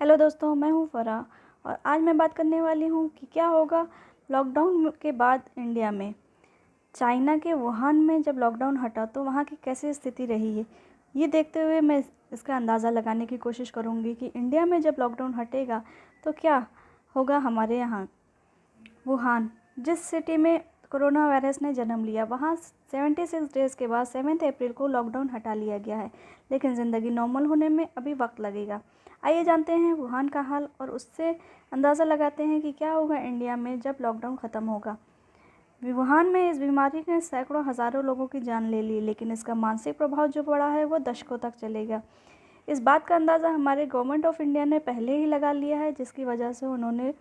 Hello दोस्तों, मैं हूँ फ़रा और आज मैं बात करने वाली हूँ कि क्या होगा लॉकडाउन के बाद इंडिया में। चाइना के वुहान में जब लॉकडाउन हटा तो वहाँ की कैसी स्थिति रही है, ये देखते हुए मैं इसका अंदाज़ा लगाने की कोशिश करूँगी कि इंडिया में जब लॉकडाउन हटेगा तो क्या होगा हमारे यहाँ। वुहान, जिस सिटी में कोरोना वायरस ने जन्म लिया, वहाँ 76 डेज़ के बाद 7 अप्रैल को लॉकडाउन हटा लिया गया है, लेकिन ज़िंदगी नॉर्मल होने में अभी वक्त लगेगा। आइए जानते हैं वुहान का हाल और उससे अंदाज़ा लगाते हैं कि क्या होगा इंडिया में जब लॉकडाउन ख़त्म होगा। वुहान में इस बीमारी ने सैकड़ों हज़ारों लोगों की जान ले ली, लेकिन इसका मानसिक प्रभाव जो पड़ा है वो दशकों तक चलेगा। इस बात का अंदाज़ा हमारे गवर्नमेंट ऑफ इंडिया ने पहले ही लगा लिया है, जिसकी वजह से उन्होंने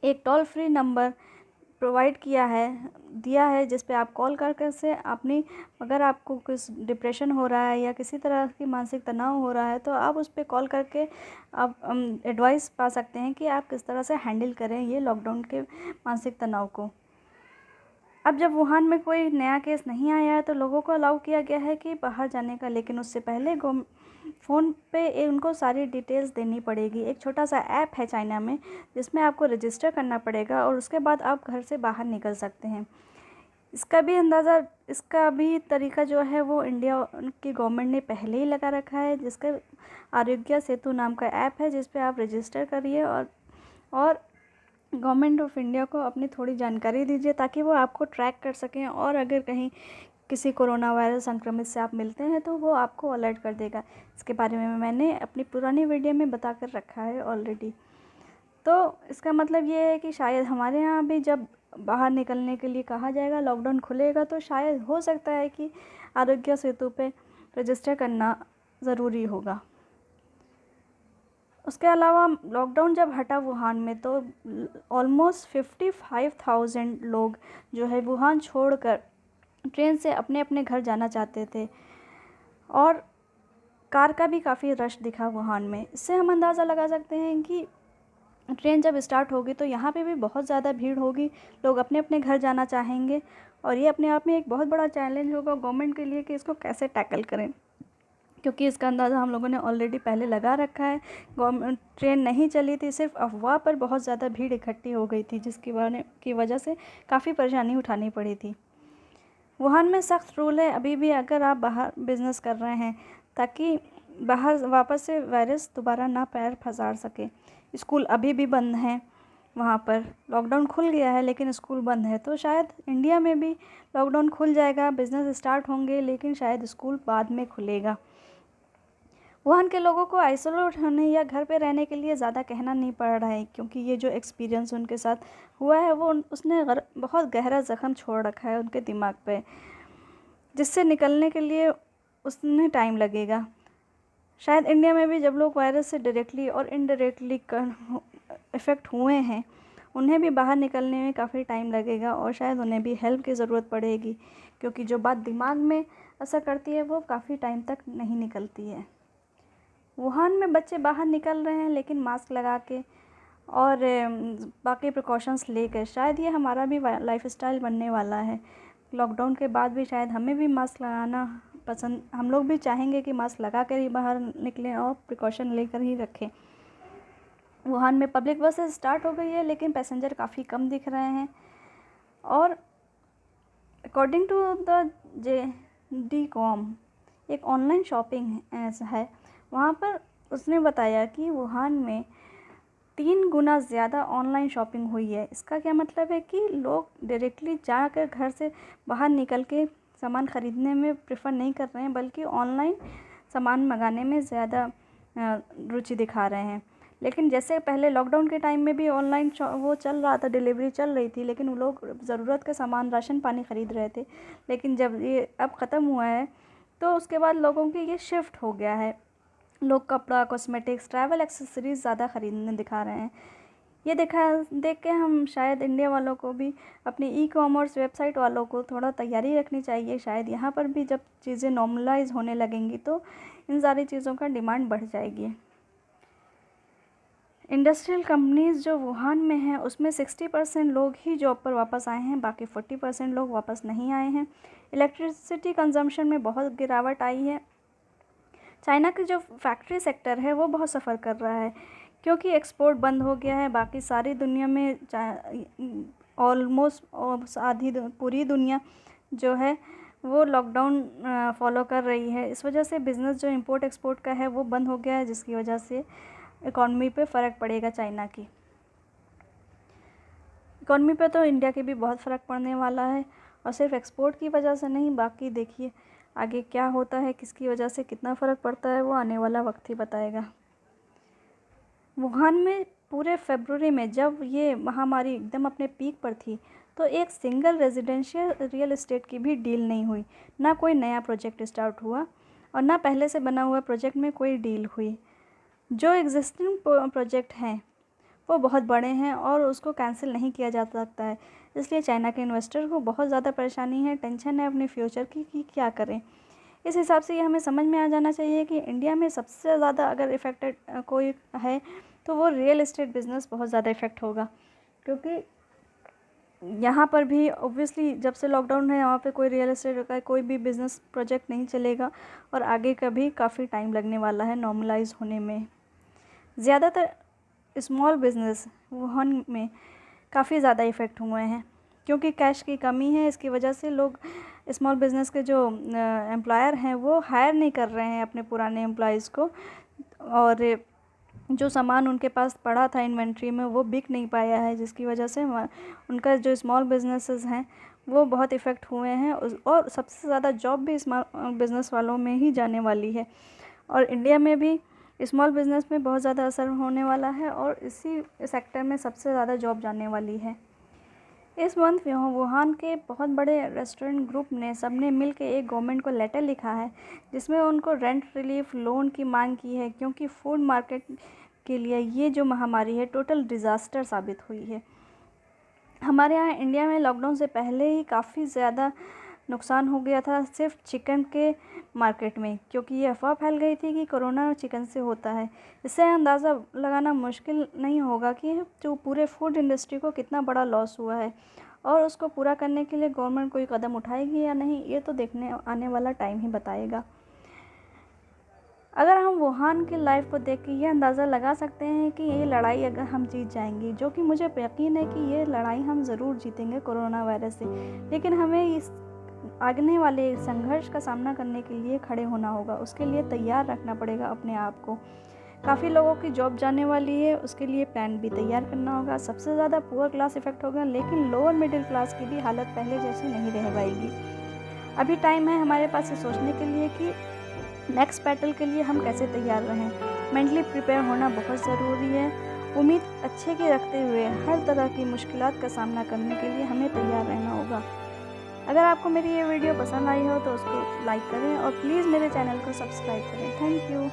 एक टोल फ्री नंबर प्रोवाइड दिया है जिस पे आप कॉल कर से अपनी, अगर आपको कुछ डिप्रेशन हो रहा है या किसी तरह की मानसिक तनाव हो रहा है तो आप उस पे कॉल करके आप एडवाइस पा सकते हैं कि आप किस तरह से हैंडल करें ये लॉकडाउन के मानसिक तनाव को। अब जब वुहान में कोई नया केस नहीं आया है तो लोगों को अलाउ किया गया है कि बाहर जाने का, लेकिन उससे पहले फ़ोन पे उनको सारी डिटेल्स देनी पड़ेगी। एक छोटा सा ऐप है चाइना में जिसमें आपको रजिस्टर करना पड़ेगा और उसके बाद आप घर से बाहर निकल सकते हैं। इसका भी तरीका जो है वो इंडिया की गवर्नमेंट ने पहले ही लगा रखा है, जिसका आरोग्य सेतु नाम का ऐप है, जिस पे आप रजिस्टर करिए और गवर्नमेंट ऑफ इंडिया को अपनी थोड़ी जानकारी दीजिए ताकि वो आपको ट्रैक कर सकें, और अगर कहीं किसी कोरोना वायरस संक्रमित से आप मिलते हैं तो वो आपको अलर्ट कर देगा। इसके बारे में मैंने अपनी पुरानी वीडियो में बता कर रखा है ऑलरेडी। तो इसका मतलब ये है कि शायद हमारे यहाँ भी जब बाहर निकलने के लिए कहा जाएगा, लॉकडाउन खुलेगा, तो शायद हो सकता है कि आरोग्य सेतु पे रजिस्टर करना ज़रूरी होगा। उसके अलावा लॉकडाउन जब हटा वुहान में तो ऑलमोस्ट 55,000 लोग जो है वुहान छोड़कर ट्रेन से अपने अपने घर जाना चाहते थे, और कार का भी काफ़ी रश दिखा वुहान में। इससे हम अंदाज़ा लगा सकते हैं कि ट्रेन जब स्टार्ट होगी तो यहाँ पे भी बहुत ज़्यादा भीड़ होगी, लोग अपने अपने घर जाना चाहेंगे, और ये अपने आप में एक बहुत बड़ा चैलेंज होगा गवर्नमेंट के लिए कि इसको कैसे टैकल करें, क्योंकि इसका अंदाज़ा हम लोगों ने ऑलरेडी पहले लगा रखा है। गवर्नमेंट ट्रेन नहीं चली थी, सिर्फ अफवाह पर बहुत ज़्यादा भीड़ इकट्ठी हो गई थी, की वजह से काफ़ी परेशानी उठानी पड़ी थी। वुहान में सख्त रूल है अभी भी अगर आप बाहर बिज़नेस कर रहे हैं, ताकि बाहर वापस से वायरस दोबारा ना पैर पसार सके। स्कूल अभी भी बंद हैं, वहाँ पर लॉकडाउन खुल गया है लेकिन स्कूल बंद है, तो शायद इंडिया में भी लॉकडाउन खुल जाएगा, बिज़नेस स्टार्ट होंगे, लेकिन शायद स्कूल बाद में खुलेगा। वुहान के लोगों को आइसोलेट होने या घर पे रहने के लिए ज़्यादा कहना नहीं पड़ रहा है, क्योंकि ये जो एक्सपीरियंस उनके साथ हुआ है वो उसने बहुत गहरा ज़ख्म छोड़ रखा है उनके दिमाग पे, जिससे निकलने के लिए उसमें टाइम लगेगा। शायद इंडिया में भी जब लोग वायरस से डायरेक्टली और इनडायरेक्टली इफ़ेक्ट हुए हैं, उन्हें भी बाहर निकलने में काफ़ी टाइम लगेगा और शायद उन्हें भी हेल्प की ज़रूरत पड़ेगी, क्योंकि जो बात दिमाग में असर करती है वो काफ़ी टाइम तक नहीं निकलती है। वुहान में बच्चे बाहर निकल रहे हैं लेकिन मास्क लगा के और बाकी प्रिकॉशंस लेकर। शायद ये हमारा भी लाइफस्टाइल बनने वाला है। लॉकडाउन के बाद भी शायद हमें भी मास्क लगाना पसंद, हम लोग भी चाहेंगे कि मास्क लगा कर ही बाहर निकलें और प्रिकॉशन लेकर ही रखें। वुहान में पब्लिक बसेस स्टार्ट हो गई है लेकिन पैसेंजर काफ़ी कम दिख रहे हैं, और अकॉर्डिंग टू द JD.com, एक ऑनलाइन शॉपिंग है, वहाँ पर उसने बताया कि वुहान में 3 गुना ज़्यादा ऑनलाइन शॉपिंग हुई है। इसका क्या मतलब है कि लोग डायरेक्टली जाकर घर से बाहर निकल के सामान ख़रीदने में प्रेफर नहीं कर रहे हैं, बल्कि ऑनलाइन सामान मंगाने में ज़्यादा रुचि दिखा रहे हैं। लेकिन जैसे पहले लॉकडाउन के टाइम में भी ऑनलाइन वो चल रहा था, डिलीवरी चल रही थी, लेकिन वो लोग ज़रूरत का सामान, राशन पानी ख़रीद रहे थे। लेकिन जब ये अब ख़त्म हुआ है तो उसके बाद लोगों की ये शिफ्ट हो गया है, लोग कपड़ा, कॉस्मेटिक्स, ट्रैवल एक्सेसरीज़ ज़्यादा ख़रीदने दिखा रहे हैं। ये देख के हम शायद इंडिया वालों को भी, अपनी ई-कॉमर्स वेबसाइट वालों को थोड़ा तैयारी रखनी चाहिए। शायद यहाँ पर भी जब चीज़ें नॉर्मलाइज़ होने लगेंगी तो इन सारी चीज़ों का डिमांड बढ़ जाएगी। इंडस्ट्रियल कंपनीज़ जो वुहान में हैं उसमें 60% लोग ही जॉब पर वापस आए हैं, बाकी 40% लोग वापस नहीं आए हैं। इलेक्ट्रिसिटी कंजम्पशन में बहुत गिरावट आई है। चाइना की जो फैक्ट्री सेक्टर है वो बहुत सफ़र कर रहा है, क्योंकि एक्सपोर्ट बंद हो गया है। बाकी सारी दुनिया में ऑलमोस्ट पूरी दुनिया जो है वो लॉकडाउन फॉलो कर रही है। इस वजह से बिज़नेस जो इंपोर्ट एक्सपोर्ट का है वो बंद हो गया है, जिसकी वजह से इकॉनमी पे फ़र्क पड़ेगा चाइना की इकॉनमी पे। तो इंडिया के भी बहुत फ़र्क पड़ने वाला है, और सिर्फ एक्सपोर्ट की वजह से नहीं, बाकी देखिए आगे क्या होता है, किसकी वजह से कितना फ़र्क पड़ता है, वो आने वाला वक्त ही बताएगा। वुहान में पूरे फरवरी में जब ये महामारी एकदम अपने पीक पर थी, तो एक सिंगल रेजिडेंशियल रियल एस्टेट की भी डील नहीं हुई, ना कोई नया प्रोजेक्ट स्टार्ट हुआ और ना पहले से बना हुआ प्रोजेक्ट में कोई डील हुई। जो एग्जिस्टिंग प्रोजेक्ट हैं वो बहुत बड़े हैं और उसको कैंसिल नहीं किया जा सकता है, इसलिए चाइना के इन्वेस्टर को बहुत ज़्यादा परेशानी है, टेंशन है अपने फ्यूचर की कि क्या करें। इस हिसाब से ये हमें समझ में आ जाना चाहिए कि इंडिया में सबसे ज़्यादा अगर इफ़ेक्टेड कोई है तो वो रियल एस्टेट बिज़नेस बहुत ज़्यादा इफ़ेक्ट होगा, क्योंकि यहाँ पर भी ऑब्वियसली जब से लॉकडाउन है यहाँ पे कोई रियल एस्टेट का कोई भी बिज़नेस प्रोजेक्ट नहीं चलेगा और आगे का भी काफ़ी टाइम लगने वाला है नॉर्मलाइज होने में। ज़्यादातर स्मॉल बिज़नेस वुहान में काफ़ी ज़्यादा इफ़ेक्ट हुए हैं, क्योंकि कैश की कमी है। इसकी वजह से लोग स्मॉल बिज़नेस के जो एम्प्लॉयर हैं वो हायर नहीं कर रहे हैं अपने पुराने एम्प्लॉयज़ को, और जो सामान उनके पास पड़ा था इन्वेंट्री में वो बिक नहीं पाया है, जिसकी वजह से उनका जो स्मॉल बिज़नेसेस हैं वो बहुत इफ़ेक्ट हुए हैं। और सबसे ज़्यादा जॉब भी स्मॉल बिज़नेस वालों में ही जाने वाली है, और इंडिया में भी स्मॉल बिज़नेस में बहुत ज़्यादा असर होने वाला है, और इसी सेक्टर में सबसे ज़्यादा जॉब जाने वाली है। इस मंथ वुहान के बहुत बड़े रेस्टोरेंट ग्रुप ने सबने मिल के एक गवर्नमेंट को लेटर लिखा है, जिसमें उनको रेंट रिलीफ लोन की मांग की है, क्योंकि फूड मार्केट के लिए ये जो महामारी है टोटल डिज़ास्टर साबित हुई है। हमारे यहाँ इंडिया में लॉकडाउन से पहले ही काफ़ी ज़्यादा नुकसान हो गया था सिर्फ चिकन के मार्केट में, क्योंकि ये अफवाह फैल गई थी कि कोरोना चिकन से होता है। इससे अंदाज़ा लगाना मुश्किल नहीं होगा कि जो पूरे फूड इंडस्ट्री को कितना बड़ा लॉस हुआ है, और उसको पूरा करने के लिए गवर्नमेंट कोई कदम उठाएगी या नहीं, ये तो देखने आने वाला टाइम ही बताएगा। अगर हम वुहान की लाइफ को देख के ये अंदाज़ा लगा सकते हैं कि ये लड़ाई अगर हम जीत जाएंगे, जो कि मुझे यकीन है कि ये लड़ाई हम ज़रूर जीतेंगे कोरोना वायरस से, लेकिन हमें इस आगने वाले संघर्ष का सामना करने के लिए खड़े होना होगा। उसके लिए तैयार रखना पड़ेगा अपने आप को। काफ़ी लोगों की जॉब जाने वाली है, उसके लिए प्लान भी तैयार करना होगा। सबसे ज़्यादा पुअर क्लास इफेक्ट होगा, लेकिन लोअर मिडिल क्लास की भी हालत पहले जैसी नहीं रह पाएगी। अभी टाइम है हमारे पास ये सोचने के लिए कि नेक्स्ट बैटल के लिए हम कैसे तैयार रहें। मेंटली प्रिपेयर होना बहुत ज़रूरी है। उम्मीद अच्छे की रखते हुए हर तरह की मुश्किलात का सामना करने के लिए हमें तैयार रहना होगा। अगर आपको मेरी ये वीडियो पसंद आई हो तो उसको लाइक करें और प्लीज़ मेरे चैनल को सब्सक्राइब करें। Thank you.